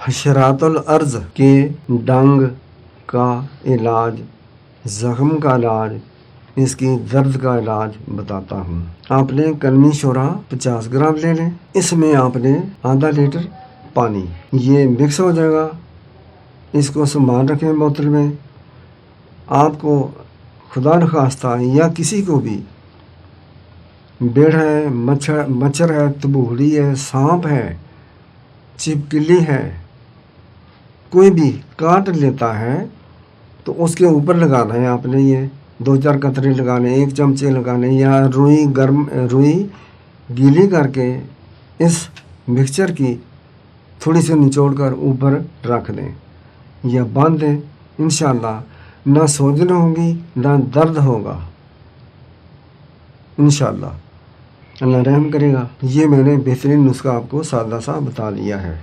حشرات الارض کے ڈنگ کا علاج، زخم کا علاج، اس کی درد کا علاج بتاتا ہوں۔ آپ نے کلمی شورا 50 گرام لے لیں، اس میں آپ نے آدھا لیٹر پانی، یہ مکس ہو جائے گا، اس کو سنبھال رکھیں بوتل میں۔ آپ کو خدا نخواستہ یا کسی کو بھی بیڑ ہے، مچھر ہے، تبوہڑی ہے، سانپ ہے، چھپکلی ہے، کوئی بھی کاٹ لیتا ہے تو اس کے اوپر لگانا ہے آپ نے، یہ 2-4 قطرے لگانے، 1 چمچے لگانے، یا روئی گیلی کر کے اس مکسچر کی تھوڑی سی نچوڑ کر اوپر رکھ دیں یا باندھ دیں۔ انشاءاللہ نہ سوجن ہوگی نہ درد ہوگا، انشاءاللہ اللہ رحم کرے گا۔ یہ میں نے بہترین نسخہ آپ کو سادہ سا بتا دیا ہے۔